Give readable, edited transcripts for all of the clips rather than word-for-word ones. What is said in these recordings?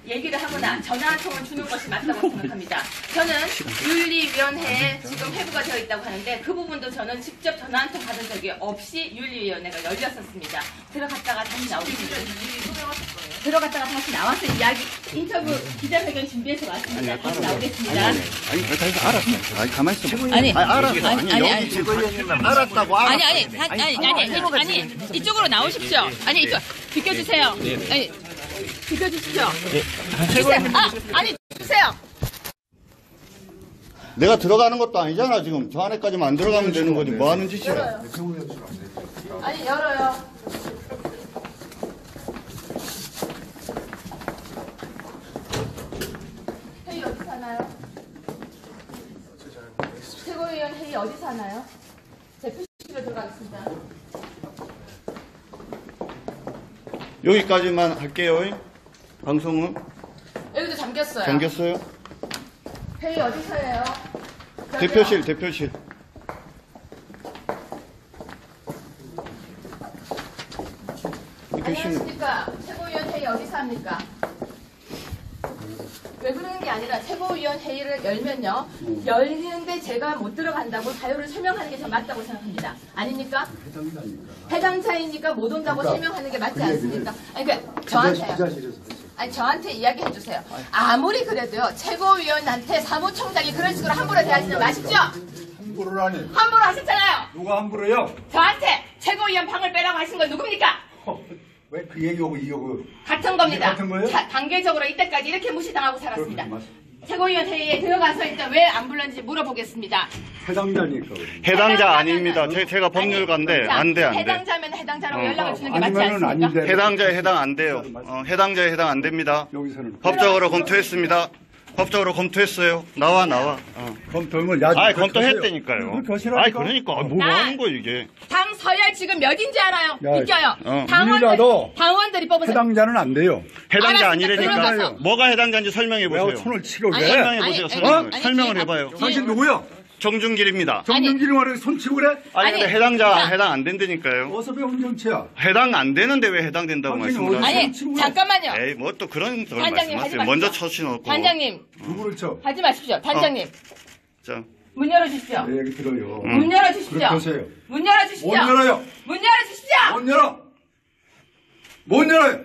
얘기를 하거나 전화 한 통을 주는 것이 맞다고 생각합니다. 저는 윤리위원회에 지금 회부가 되어 있다고 하는데 그 부분도 저는 직접 전화 한 통 받은 적이 없이 윤리위원회가 열렸었습니다. 들어갔다가 다시 나오겠습니다. 들어갔다가 다시 나와서 이야기 인터뷰 기자회견 준비해서 왔습니다. 다시 나오겠습니다. 아니, 다시 알았어. 아니, 가만히 있어. 아니, 알았어. 아니. 알았다고. 아니, 이쪽으로 나오십시오. 아니, 이쪽 비켜주세요. 아니, 비켜주십시오. 아니, 주세요. 내가 들어가는 것도 아니잖아, 지금. 저 안에까지만 안 들어가면 되는 거지. 뭐 하는 짓이야? 아니, 열어요. 회의 어디서 하나요? 최고위원 회의 어디서 하나요? 대표실로 들어가겠습니다. 여기까지만 할게요. 방송은. 여기도 잠겼어요. 잠겼어요? 회의 어디서 해요? 대표실. 대표실. 안녕하십니까. 최고위원 회의 어디서 합니까? 왜 그러는 게 아니라 최고위원 회의를 열면요. 열리는데 제가 못 들어간다고 사유를 설명하는 게 더 맞다고 생각합니다. 아닙니까? 해당자이니까 못 온다고 설명하는 게 맞지 않습니까? 아니, 저한테 이야기해 주세요. 아무리 그래도요. 최고위원한테 사무총장이 그런 식으로 함부로 대하지는 마십시오. 함부로를 하니? 함부로 하셨잖아요. 누가 함부로요? 저한테 최고위원 방을 빼라고 하신 건 누굽니까? 왜 그 얘기하고 이 얘기 같은 겁니다. 같은 거예요? 단계적으로 이때까지 이렇게 무시당하고 살았습니다. 최고위원 회의에 들어가서 일단 왜 안 불렀는지 물어보겠습니다. 해당자니까. 해당자 아닙니다. 제가 법률가인데 안 돼. 해당자면 해당자라고 연락을 주는 게 맞지 아니면은 않습니까? 아닌데. 해당자에 해당 안 돼요. 해당자에 해당 안 됩니다. 여기서는 법적으로 검토했습니다. 법적으로 검토했어요. 나와. 검토하면 야지. 아니, 검토했다니까요. 거시라니까. 아니, 그러니까. 뭐 하는 거야, 이게. 당 서열 지금 몇인지 알아요? 야, 비껴요. 민주라도 당원들이 뽑은 해당자는 안 돼요. 해당자 알았습니다. 아니라니까. 들어가서. 뭐가 해당자인지 설명해 왜 보세요. 손을 치고 아니, 그래? 설명해 보세요. 아니, 설명을 뒤에, 해봐요. 뒤에. 당신 누구야? 정준길입니다. 정준길이 말해 손 치고 그래? 아니, 아니, 근데 해당자 자. 해당 안 된다니까요. 어서 배운 정치야. 해당 안 되는데 왜 해당된다고 당신이 말씀을 어디서 하세요? 아니, 친구야. 잠깐만요. 에이, 뭐 또 그런 걸 단장님 하지 말씀하세요. 마십시오. 먼저 쳐치놓고. 단장님, 누구를 쳐? 하지 마십시오. 단장님, 자, 문 열어주십시오. 내 얘기 들어요. 문 열어주십시오. 그렇게 하세요. 문 열어주십시오. 못 열어요. 문 열어주십시오. 못 열어. 못 열어요.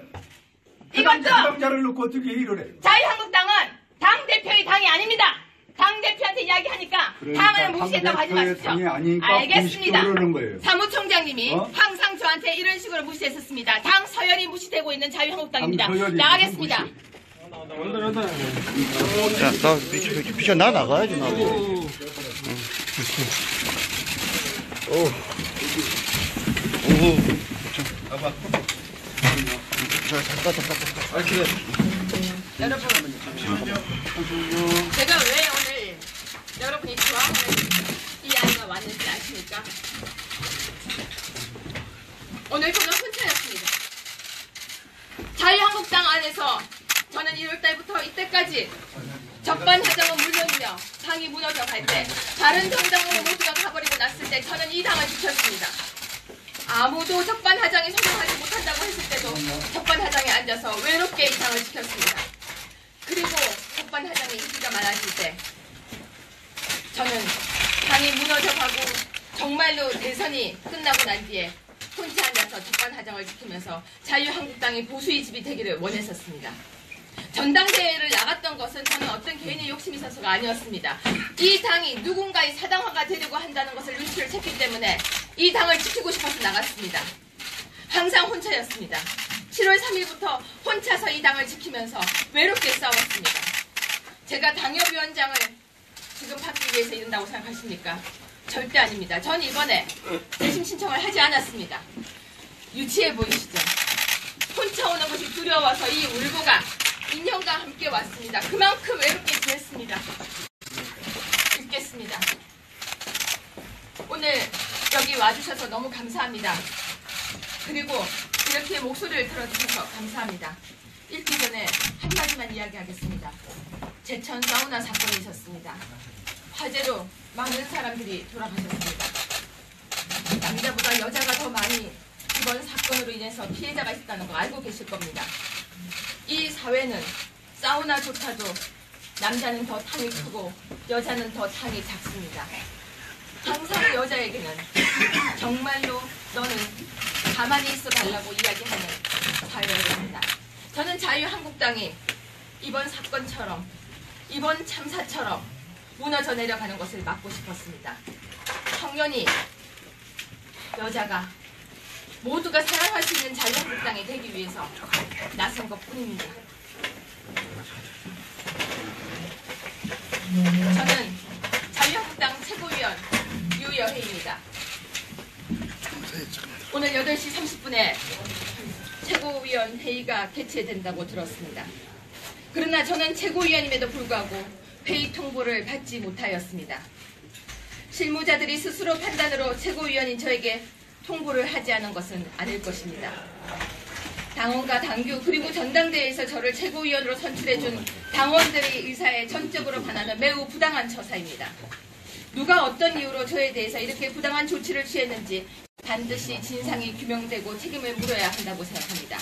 이것도 해당자를 놓고 어떻게 일을 해? 자유한국당은 당대표의 당이 아닙니다. 당대표한테 이야기하니까 당을 무시했다고 하지 당대표의 마십시오. 당이 아니니까 알겠습니다. 공식적으로 그러는 거예요. 사무총장님이 항상 저한테 이런 식으로 무시했었습니다. 당 서열이 무시되고 있는 자유한국당입니다. 당 서열이 나가겠습니다. 자, 비켜, 나 나가야지, 나도. 여러분, 제가 왜 오늘 여러분이 좋아하는 이 아이가 왔는지 아십니까? 오늘 저는 혼자였습니다. 자유한국당 안에서 저는 1월달부터 이때까지 적반하장은 물론이며 당이 무너져 갈 때 다른 정당으로 모두가 가버리고 났을 때 저는 이 당을 지켰습니다. 아무도 적반하장에 소통하지 못한다고 했을 때도 적반하장에 앉아서 외롭게 이 당을 지켰습니다. 그리고 적반하장에 인기가 많아질 때 저는 당이 무너져가고 정말로 대선이 끝나고 난 뒤에 혼자 앉아서 적반하장을 지키면서 자유한국당이 보수의 집이 되기를 원했었습니다. 전당대회를 나갔던 것은 저는 어떤 개인의 욕심이 있어서가 아니었습니다. 이 당이 누군가의 사당화가 되려고 한다는 것을 눈치를 챘기 때문에 이 당을 지키고 싶어서 나갔습니다. 항상 혼자였습니다. 7월 3일부터 혼자서 이 당을 지키면서 외롭게 싸웠습니다. 제가 당협위원장을 지금 받기 위해서 이른다고 생각하십니까? 절대 아닙니다. 전 이번에 재심 신청을 하지 않았습니다. 유치해 보이시죠? 혼자 오는 것이 두려워서 이 울보가 인형과 함께 왔습니다. 그만큼 외롭게 지냈습니다. 읽겠습니다. 오늘 여기 와주셔서 너무 감사합니다. 그리고 이렇게 목소리를 들어주셔서 감사합니다. 읽기 전에 한마디만 이야기하겠습니다. 제천 사우나 사건이 있었습니다. 화재로 많은 사람들이 돌아가셨습니다. 남자보다 여자가 더 많이 이번 사건으로 인해서 피해자가 있다는 거 알고 계실 겁니다. 이 사회는 사우나조차도 남자는 더 탕이 크고 여자는 더 탕이 작습니다. 항상 여자에게는 정말로 너는 가만히 있어 달라고 이야기하는 사회입니다. 저는 자유한국당이 이번 사건처럼 이번 참사처럼 무너져 내려가는 것을 막고 싶었습니다. 청년이 여자가 모두가 사랑할 수 있는 자유한국당이 되기 위해서 나선 것뿐입니다. 저는 자유한국당 최고위원 유여혜입니다. 오늘 8시 30분에 최고위원 회의가 개최된다고 들었습니다. 그러나 저는 최고위원임에도 불구하고 회의 통보를 받지 못하였습니다. 실무자들이 스스로 판단으로 최고위원인 저에게 통보를 하지 않은 것은 아닐 것입니다. 당원과 당규 그리고 전당대회에서 저를 최고위원으로 선출해준 당원들의 의사에 전적으로 반하는 매우 부당한 처사입니다. 누가 어떤 이유로 저에 대해서 이렇게 부당한 조치를 취했는지 반드시 진상이 규명되고 책임을 물어야 한다고 생각합니다.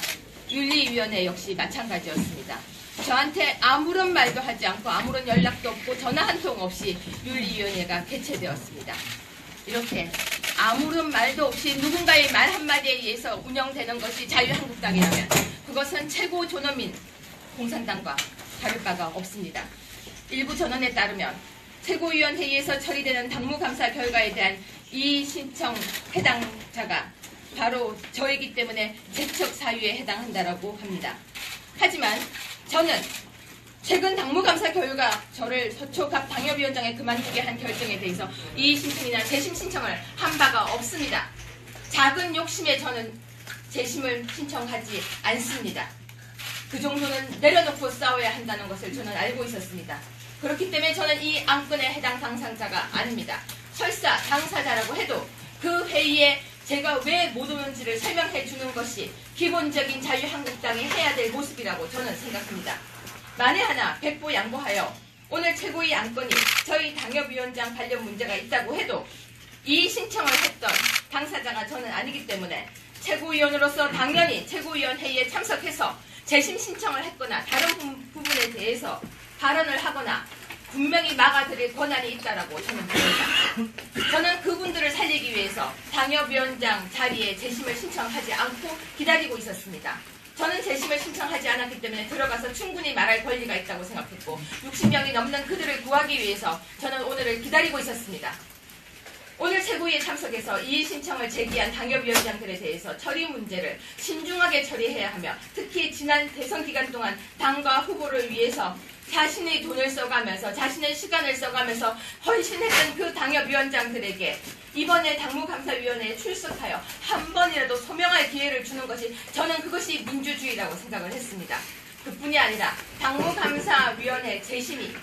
윤리위원회 역시 마찬가지였습니다. 저한테 아무런 말도 하지 않고 아무런 연락도 없고 전화 한 통 없이 윤리위원회가 개최되었습니다. 이렇게 아무런 말도 없이 누군가의 말 한마디에 의해서 운영되는 것이 자유한국당이라면 그것은 최고 존엄인 공산당과 다를 바가 없습니다. 일부 전원에 따르면 최고위원 회의에서 처리되는 당무감사 결과에 대한 이의 신청 해당자가 바로 저이기 때문에 재척 사유에 해당한다라고 합니다. 하지만 저는 최근 당무감사 결과 저를 서초갑 당협위원장에 그만두게 한 결정에 대해서 이의 신청이나 재심 신청을 한 바가 없습니다. 작은 욕심에 저는 재심을 신청하지 않습니다. 그 정도는 내려놓고 싸워야 한다는 것을 저는 알고 있었습니다. 그렇기 때문에 저는 이 안건에 해당 당사자가 아닙니다. 설사 당사자라고 해도 그 회의에 제가 왜 못 오는지를 설명해 주는 것이 기본적인 자유한국당이 해야 될 모습이라고 저는 생각합니다. 만에 하나 백보양보하여 오늘 최고위 안건이 저희 당협위원장 관련 문제가 있다고 해도 이 신청을 했던 당사자가 저는 아니기 때문에 최고위원으로서 당연히 최고위원 회의에 참석해서 재심 신청을 했거나 다른 부분에 대해서 발언을 하거나 분명히 막아드릴 권한이 있다라고 저는 봅니다. 저는 그분들을 살리기 위해서 당협위원장 자리에 재심을 신청하지 않고 기다리고 있었습니다. 저는 재심을 신청하지 않았기 때문에 들어가서 충분히 말할 권리가 있다고 생각했고 60명이 넘는 그들을 구하기 위해서 저는 오늘을 기다리고 있었습니다. 오늘 최고위에 참석해서 이의 신청을 제기한 당협위원장들에 대해서 처리 문제를 신중하게 처리해야 하며 특히 지난 대선 기간 동안 당과 후보를 위해서 자신의 돈을 써가면서 자신의 시간을 써가면서 헌신했던 그 당협위원장들에게 이번에 당무감사위원회에 출석하여 한 번이라도 소명할 기회를 주는 것이 저는 그것이 민주주의라고 생각을 했습니다. 그뿐이 아니라 당무감사위원회 재심이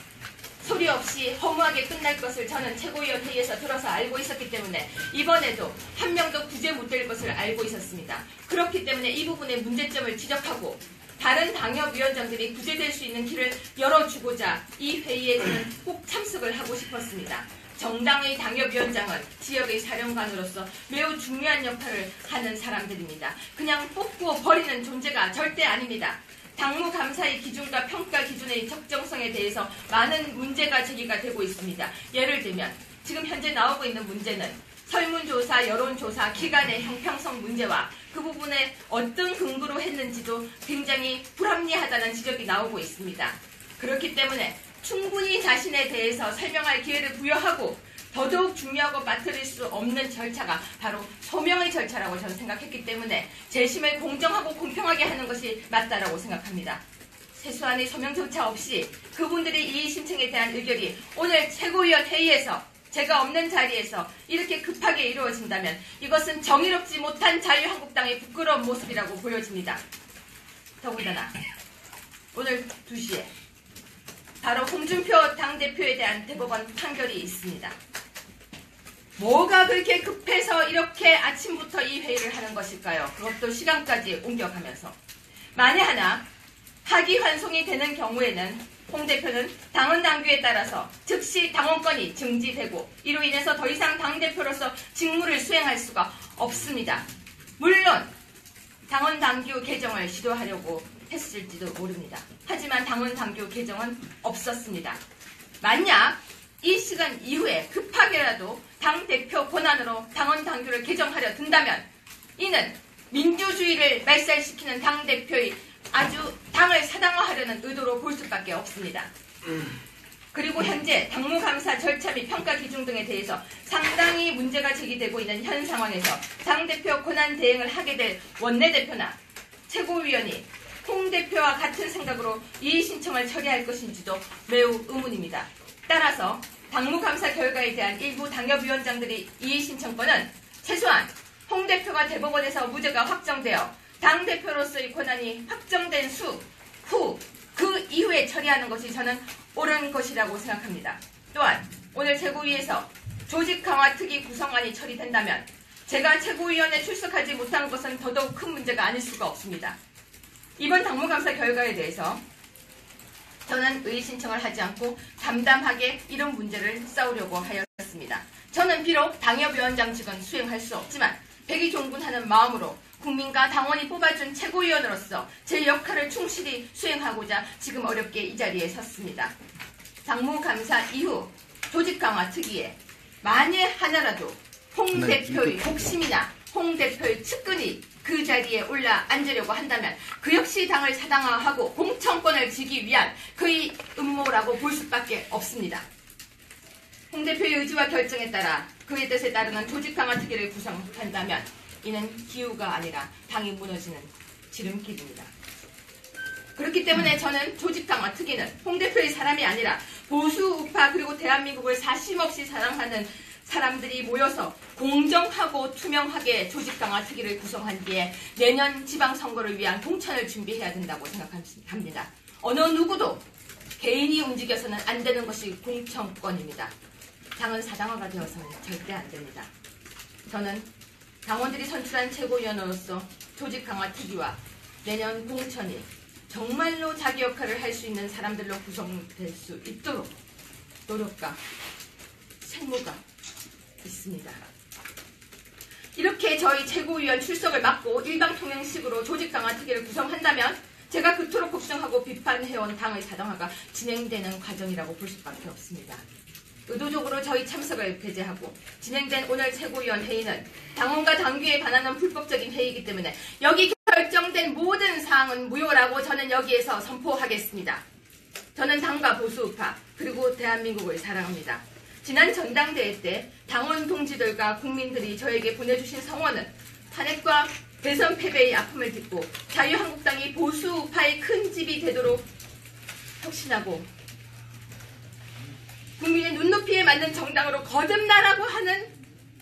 소리 없이 허무하게 끝날 것을 저는 최고위원 회의에서 들어서 알고 있었기 때문에 이번에도 한 명도 구제 못될 것을 알고 있었습니다. 그렇기 때문에 이 부분의 문제점을 지적하고 다른 당협위원장들이 구제될 수 있는 길을 열어주고자 이 회의에 저는 꼭 참석을 하고 싶었습니다. 정당의 당협위원장은 지역의 사령관으로서 매우 중요한 역할을 하는 사람들입니다. 그냥 뽑고 버리는 존재가 절대 아닙니다. 당무감사의 기준과 평가 기준의 적정성에 대해서 많은 문제가 제기가 되고 있습니다. 예를 들면 지금 현재 나오고 있는 문제는 설문조사, 여론조사, 기간의 형평성 문제와 그 부분에 어떤 근거로 했는지도 굉장히 불합리하다는 지적이 나오고 있습니다. 그렇기 때문에 충분히 자신에 대해서 설명할 기회를 부여하고 더더욱 중요하고 빠뜨릴 수 없는 절차가 바로 소명의 절차라고 저는 생각했기 때문에 재심을 공정하고 공평하게 하는 것이 맞다라고 생각합니다. 세수한의 소명조차 없이 그분들의 이의 신청에 대한 의결이 오늘 최고위원 회의에서 제가 없는 자리에서 이렇게 급하게 이루어진다면 이것은 정의롭지 못한 자유한국당의 부끄러운 모습이라고 보여집니다. 더군다나 오늘 2시에 바로 홍준표 당대표에 대한 대법원 판결이 있습니다. 뭐가 그렇게 급해서 이렇게 아침부터 이 회의를 하는 것일까요? 그것도 시간까지 옮겨가면서. 만에 하나 하기환송이 되는 경우에는 홍 대표는 당원 당규에 따라서 즉시 당원권이 정지되고 이로 인해서 더 이상 당대표로서 직무를 수행할 수가 없습니다. 물론 당원 당규 개정을 시도하려고 했을지도 모릅니다. 하지만 당원 당규 개정은 없었습니다. 만약 이 시간 이후에 급하게라도 당대표 권한으로 당원 당규를 개정하려 든다면 이는 민주주의를 말살시키는 당대표의 아주 당을 사당화하려는 의도로 볼 수밖에 없습니다. 그리고 현재 당무감사 절차 및 평가 기준 등에 대해서 상당히 문제가 제기되고 있는 현 상황에서 당대표 권한 대행을 하게 될 원내대표나 최고위원이 홍 대표와 같은 생각으로 이의 신청을 처리할 것인지도 매우 의문입니다. 따라서 당무감사 결과에 대한 일부 당협위원장들의 이의 신청권은 최소한 홍 대표가 대법원에서 무죄가 확정되어 당대표로서의 권한이 확정된 후 그 이후에 처리하는 것이 저는 옳은 것이라고 생각합니다. 또한 오늘 최고위에서 조직 강화 특위 구성안이 처리된다면 제가 최고위원회에 출석하지 못한 것은 더더욱 큰 문제가 아닐 수가 없습니다. 이번 당무감사 결과에 대해서 저는 의의 신청을 하지 않고 담담하게 이런 문제를 싸우려고 하였습니다. 저는 비록 당협위원장직은 수행할 수 없지만 백의종군하는 마음으로 국민과 당원이 뽑아준 최고위원으로서 제 역할을 충실히 수행하고자 지금 어렵게 이 자리에 섰습니다. 당무감사 이후 조직강화 특위에 만일 하나라도 홍 대표의 욕심이나 홍 대표의 측근이 그 자리에 올라 앉으려고 한다면 그 역시 당을 사당화하고 공천권을 쥐기 위한 그의 음모라고 볼 수밖에 없습니다. 홍 대표의 의지와 결정에 따라 그의 뜻에 따르는 조직강화 특위를 구성한다면 이는 기우가 아니라 당이 무너지는 지름길입니다. 그렇기 때문에 저는 조직강화 특위는 홍 대표의 사람이 아니라 보수 우파 그리고 대한민국을 사심없이 사랑하는 사람들이 모여서 공정하고 투명하게 조직강화 특위를 구성한 뒤에 내년 지방선거를 위한 공천을 준비해야 된다고 생각합니다. 어느 누구도 개인이 움직여서는 안 되는 것이 공천권입니다. 당은 사당화가 되어서는 절대 안 됩니다. 저는 당원들이 선출한 최고위원으로서 조직강화 특위와 내년 공천이 정말로 자기 역할을 할 수 있는 사람들로 구성될 수 있도록 노력과 책무가 있습니다. 이렇게 저희 최고위원 출석을 막고 일방통행식으로 조직강화 특위를 구성한다면 제가 그토록 걱정하고 비판해온 당의 사당화가 진행되는 과정이라고 볼 수밖에 없습니다. 의도적으로 저희 참석을 배제하고 진행된 오늘 최고위원 회의는 당원과 당규에 반하는 불법적인 회의이기 때문에 여기 결정된 모든 사항은 무효라고 저는 여기에서 선포하겠습니다. 저는 당과 보수우파 그리고 대한민국을 사랑합니다. 지난 전당대회 때 당원 동지들과 국민들이 저에게 보내주신 성원은 탄핵과 대선 패배의 아픔을 딛고 자유한국당이 보수우파의 큰 집이 되도록 혁신하고 국민의 눈높이에 맞는 정당으로 거듭나라고 하는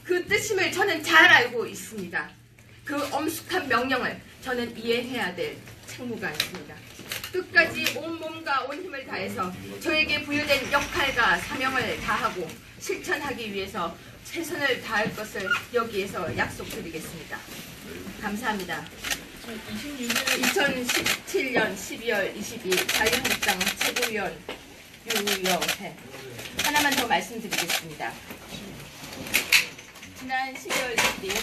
그 뜻임을 저는 잘 알고 있습니다. 그 엄숙한 명령을 저는 이해해야 될 책무가 있습니다. 끝까지 온몸과 온 힘을 다해서 저에게 부여된 역할과 사명을 다하고 실천하기 위해서 최선을 다할 것을 여기에서 약속드리겠습니다. 감사합니다. 2017년 12월 22일 자유한국당 최고위원 유여회 하나만 더 말씀드리겠습니다. 지난 12월 1일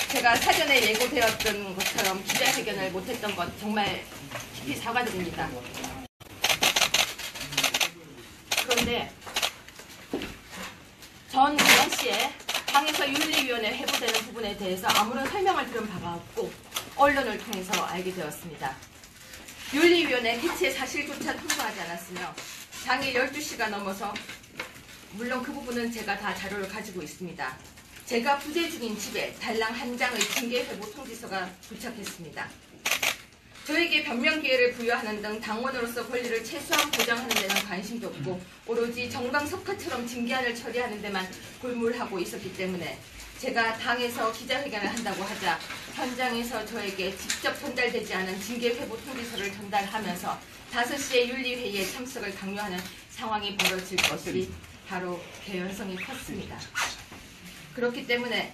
제가 사전에 예고되었던 것처럼 기자회견을 못했던 것 정말 깊이 사과드립니다. 그런데 전 당시에 당에서 윤리위원회 회부되는 부분에 대해서 아무런 설명을 들은 바가 없고 언론을 통해서 알게 되었습니다. 윤리위원회 개최 사실조차 통보하지 않았으며 당일 12시가 넘어서 물론 그 부분은 제가 다 자료를 가지고 있습니다. 제가 부재 중인 집에 달랑 한 장의 징계회부 통지서가 도착했습니다. 저에게 변명 기회를 부여하는 등 당원으로서 권리를 최소한 보장하는 데는 관심도 없고 오로지 정광석화처럼 징계안을 처리하는 데만 골몰하고 있었기 때문에 제가 당에서 기자회견을 한다고 하자 현장에서 저에게 직접 전달되지 않은 징계회부 통지서를 전달하면서 5시에 윤리회의에 참석을 강요하는 상황이 벌어질 것이 바로 개연성이 컸습니다. 그렇기 때문에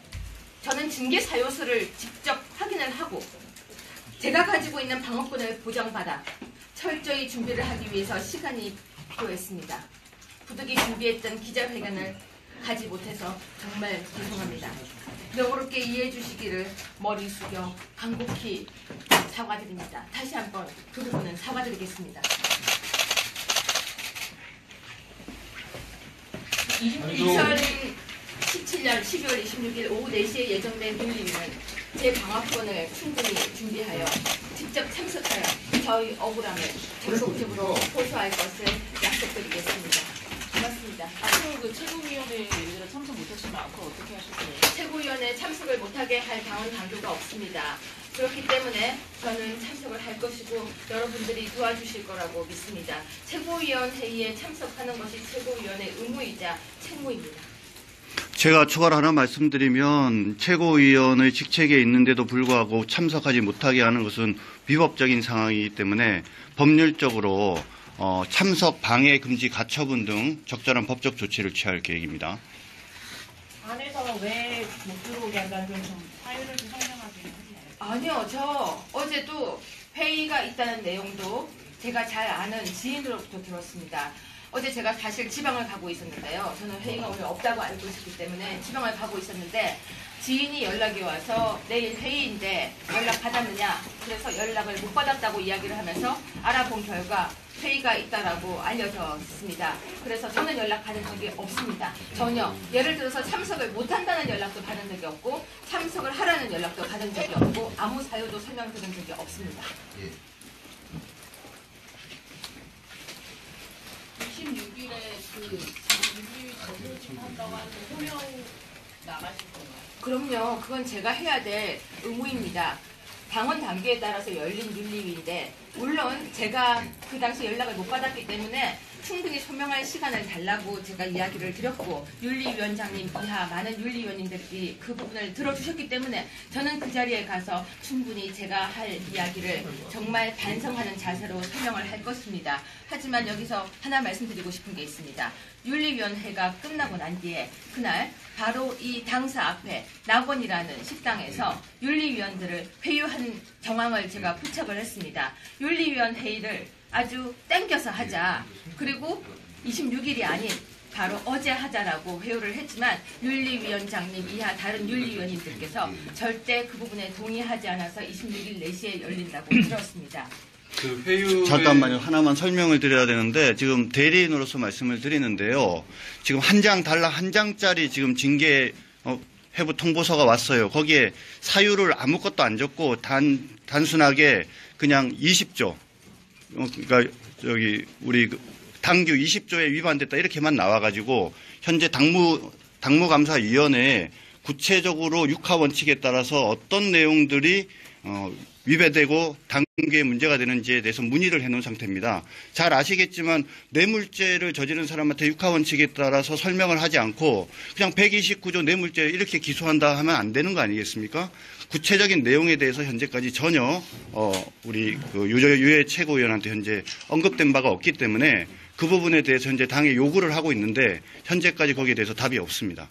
저는 징계 사유서를 직접 확인을 하고 제가 가지고 있는 방어권을 보장받아 철저히 준비를 하기 위해서 시간이 필요했습니다. 부득이 준비했던 기자회견을 하지 못해서 정말 죄송합니다. 명호롭게 이해해 주시기를 머리 숙여 간곡히 사과드립니다. 다시 한번 그 부분은 사과드리겠습니다. 2017년 12월 26일 오후 4시에 예정된 윤리위는 제 방어권을 충분히 준비하여 직접 참석하여 저희 억울함을 적극적으로 호소할 것을 약속드리겠습니다. 고맙습니다. 앞으로 그 최고위원회 예를 들어 참석 못하시면 앞으로 어떻게 하실 거예요? 최고위원회 참석을 못하게 할 당원 당규가 없습니다. 그렇기 때문에 저는 참석을 할 것이고 여러분들이 도와주실 거라고 믿습니다. 최고위원 회의에 참석하는 것이 최고위원의 의무이자 책무입니다. 제가 추가로 하나 말씀드리면 최고위원의 직책에 있는데도 불구하고 참석하지 못하게 하는 것은 위법적인 상황이기 때문에 법률적으로 참석 방해 금지 가처분 등 적절한 법적 조치를 취할 계획입니다. 안에서 왜 못 들어오게 한다는 좀 사유를 좀 설명하세요. 아니요, 저 어제도 회의가 있다는 내용도 제가 잘 아는 지인으로부터 들었습니다. 어제 제가 사실 지방을 가고 있었는데요. 저는 회의가 오늘 없다고 알고 있었기 때문에 지방을 가고 있었는데 지인이 연락이 와서 내일 회의인데 연락 받았느냐? 그래서 연락을 못 받았다고 이야기를 하면서 알아본 결과 회의가 있다라고 알려졌습니다. 그래서 저는 연락 받은 적이 없습니다. 전혀. 예를 들어서 참석을 못한다는 연락도 받은 적이 없고 참석을 하라는 연락도 받은 적이 없고 아무 사유도 설명드린 적이 없습니다. 26일에 그 윤리위 전문진한다고 하는 소명 나가실 건가요? 그럼요. 그건 제가 해야 될 의무입니다. 당원 단계에 따라서 열린 윤리위인데 물론 제가 그 당시 연락을 못 받았기 때문에 충분히 소명할 시간을 달라고 제가 이야기를 드렸고 윤리위원장님 이하 많은 윤리위원님들이 그 부분을 들어주셨기 때문에 저는 그 자리에 가서 충분히 제가 할 이야기를 정말 반성하는 자세로 설명을 할 것입니다. 하지만 여기서 하나 말씀드리고 싶은 게 있습니다. 윤리위원회가 끝나고 난 뒤에 그날 바로 이 당사 앞에 낙원이라는 식당에서 윤리위원들을 회유한 정황을 제가 포착을 했습니다. 윤리위원 회의를 아주 땡겨서 하자. 그리고 26일이 아닌 바로 어제 하자라고 회유를 했지만 윤리위원장님 이하 다른 윤리위원님들께서 절대 그 부분에 동의하지 않아서 26일 4시에 열린다고 들었습니다. 그 회유 잠깐만요. 하나만 설명을 드려야 되는데 지금 대리인으로서 말씀을 드리는데요. 지금 한 장 달라 한 장짜리 지금 징계 회부 통보서가 왔어요. 거기에 사유를 아무것도 안 적고 단순하게 그냥 20조 그러니까 저기 우리 당규 20조에 위반됐다 이렇게만 나와가지고 현재 당무감사위원회에 구체적으로 육하 원칙에 따라서 어떤 내용들이 위배되고 당규에 문제가 되는지에 대해서 문의를 해놓은 상태입니다. 잘 아시겠지만 뇌물죄를 저지른 사람한테 육하 원칙에 따라서 설명을 하지 않고 그냥 129조 뇌물죄 이렇게 기소한다 하면 안 되는 거 아니겠습니까? 구체적인 내용에 대해서 현재까지 전혀 우리 그 유해 최고위원한테 현재 언급된 바가 없기 때문에 그 부분에 대해서 현재 당에 요구를 하고 있는데 현재까지 거기에 대해서 답이 없습니다.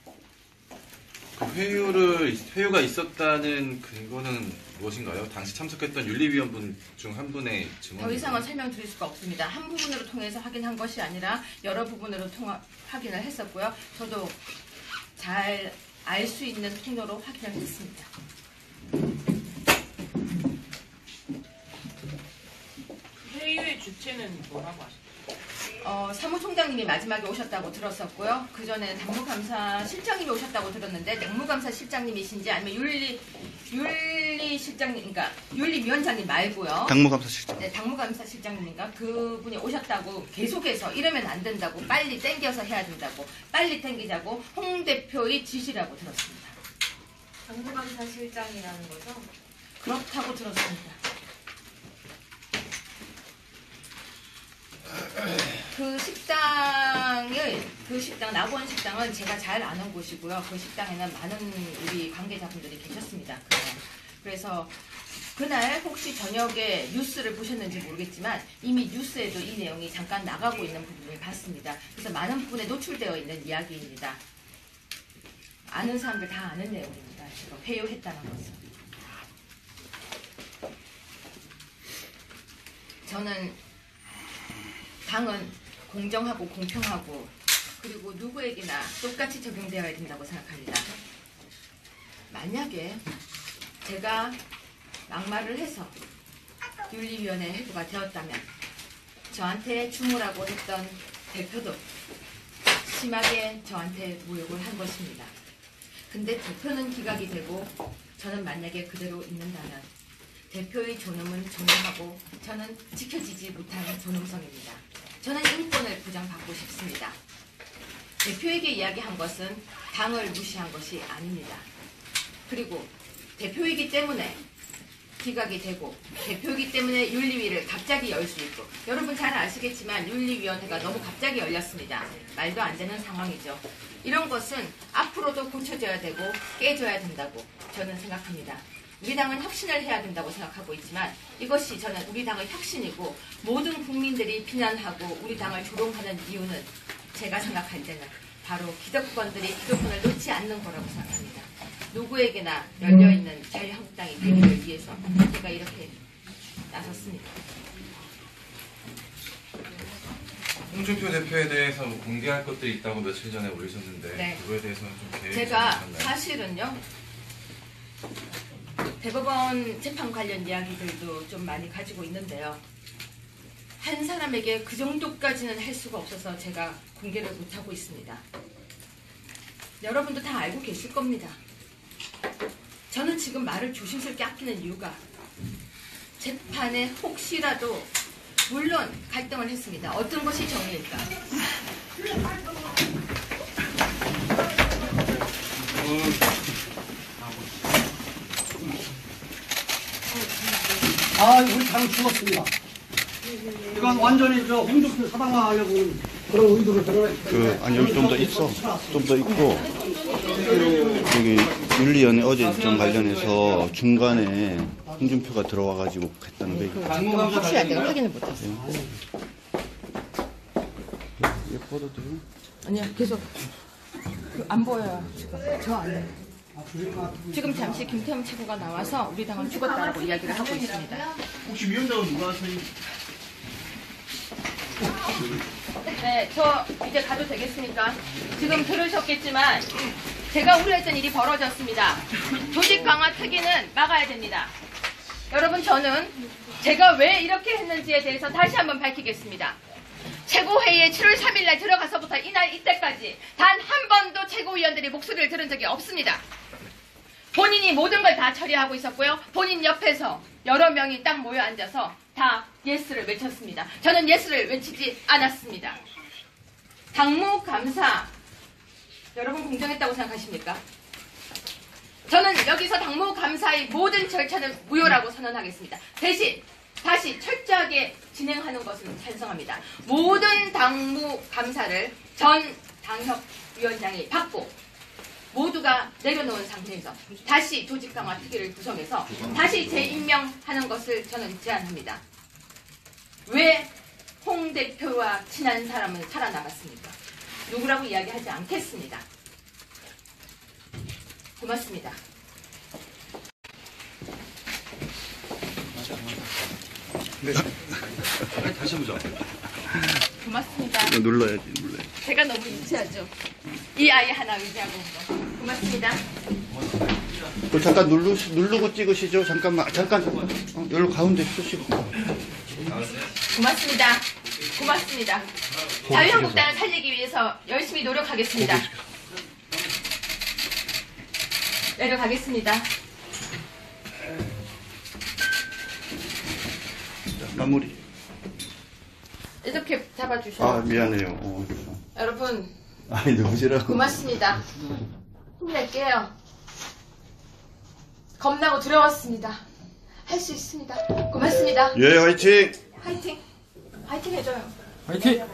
그 회유가 있었다는 근거는 무엇인가요? 당시 참석했던 윤리위원분 중 한 분의 증언. 더 이상은 설명드릴 수가 없습니다. 한 부분으로 통해서 확인한 것이 아니라 여러 부분으로 확인을 했었고요. 저도 잘 알 수 있는 통로로 확인을 했습니다. 회의의 주체는 뭐라고 하셨어요? 사무총장님이 마지막에 오셨다고 들었었고요. 그 전에 당무감사 실장님이 오셨다고 들었는데 당무감사 실장님이신지 아니면 윤리실장님, 그러니까 윤리위원장님 말고요. 당무감사 실장. 네, 당무감사 실장님인가 그분이 오셨다고 계속해서 이러면 안 된다고 빨리 땡겨서 해야 된다고 빨리 땡기자고 홍 대표의 지시라고 들었습니다. 당무감사 실장이라는 거죠? 그렇다고 들었습니다. 그 식당, 낙원 식당은 제가 잘 아는 곳이고요. 그 식당에는 많은 우리 관계자분들이 계셨습니다. 그래서 그날 혹시 저녁에 뉴스를 보셨는지 모르겠지만 이미 뉴스에도 이 내용이 잠깐 나가고 있는 부분을 봤습니다. 그래서 많은 부분에 노출되어 있는 이야기입니다. 아는 사람들 다 아는 내용입니다. 지금 회유했다는 것은. 저는 당은 공정하고 공평하고 그리고 누구에게나 똑같이 적용되어야 된다고 생각합니다. 만약에 제가 막말을 해서 윤리위원회 회부가 되었다면 저한테 주무라고 했던 대표도 심하게 저한테 모욕을 한 것입니다. 근데 대표는 기각이 되고 저는 만약에 그대로 있는다면 대표의 존엄은 존엄하고 저는 지켜지지 못하는 존엄성입니다. 저는 인권을 보장받고 싶습니다. 대표에게 이야기한 것은 당을 무시한 것이 아닙니다. 그리고 대표이기 때문에 기각이 되고 대표이기 때문에 윤리위를 갑자기 열 수 있고 여러분 잘 아시겠지만 윤리위원회가 너무 갑자기 열렸습니다. 말도 안 되는 상황이죠. 이런 것은 앞으로도 고쳐져야 되고 깨져야 된다고 저는 생각합니다. 우리 당은 혁신을 해야 된다고 생각하고 있지만 이것이 저는 우리 당의 혁신이고 모든 국민들이 비난하고 우리 당을 조롱하는 이유는 제가 생각할 때는 바로 기득권들이 기득권을 놓지 않는 거라고 생각합니다. 누구에게나 열려있는 자유한국당이 되기를 위해서 제가 이렇게 나섰습니다. 홍준표 대표에 대해서 뭐 공개할 것들이 있다고 며칠 전에 올리셨는데 네. 그거에 대해서는 좀 계획이 제가 있으셨나요? 사실은요 대법원 재판 관련 이야기들도 좀 많이 가지고 있는데요. 한 사람에게 그 정도까지는 할 수가 없어서 제가 공개를 못하고 있습니다. 여러분도 다 알고 계실 겁니다. 저는 지금 말을 조심스럽게 아끼는 이유가 재판에 혹시라도 물론 갈등을 했습니다. 어떤 것이 정의일까? 우리 당 죽었습니다. 이건 완전히 저 홍준표 사당화하려고 그런 의도를 드러냈기 아니요, 좀 더 있어. 좀 더 있고, 여기 윤리위원회 어제 일정 관련해서 중간에 홍준표가 들어와가지고 했다는 거. 확실히 내가 확인을 못했어요. 예뻐도 돼요? 아니야, 계속 안 보여요. 지금 저 안에. 지금 잠시 김태형 최고가 나와서 우리 당은 죽었다고 이야기를 하고 있습니다. 혹시 위원장은 누가 하세요? 네, 저 이제 가도 되겠습니까? 지금 들으셨겠지만 제가 우려했던 일이 벌어졌습니다. 조직 강화 특위는 막아야 됩니다. 여러분, 저는 제가 왜 이렇게 했는지에 대해서 다시 한번 밝히겠습니다. 최고회의에 7월 3일 날 들어가서부터 이때까지 단 한 번도 최고위원들이 목소리를 들은 적이 없습니다. 본인이 모든 걸 다 처리하고 있었고요. 본인 옆에서 여러 명이 딱 모여 앉아서 다 예스를 외쳤습니다. 저는 예스를 외치지 않았습니다. 당무 감사, 여러분 공정했다고 생각하십니까? 저는 여기서 당무 감사의 모든 절차는 무효라고 선언하겠습니다. 대신 다시 철저하게 진행하는 것은 찬성합니다. 모든 당무 감사를 전 당협위원장이 받고 모두가 내려놓은 상태에서 다시 조직 강화 특위를 구성해서 다시 재임명하는 것을 저는 제안합니다. 왜 홍 대표와 친한 사람은 살아남았습니까? 누구라고 이야기하지 않겠습니다. 고맙습니다. 다시 해보자. 고맙습니다. 눌러야지. 제가 너무 유치하죠. 이 아이 하나 의지하고 온 거. 고맙습니다. 잠깐 누르고 찍으시죠. 잠깐만. 여기로 가운데 쓰시고. 고맙습니다. 고맙습니다. 자유한국당을 살리기 위해서 열심히 노력하겠습니다. 내려가겠습니다. 마무리. 이렇게 잡아주셔서 미안해요. 여러분 아니, 누구시라고. 고맙습니다. 힘낼게요. 겁나고 두려웠습니다. 할 수 있습니다. 고맙습니다. 예, 화이팅! 화이팅! 화이팅 해줘요. 화이팅!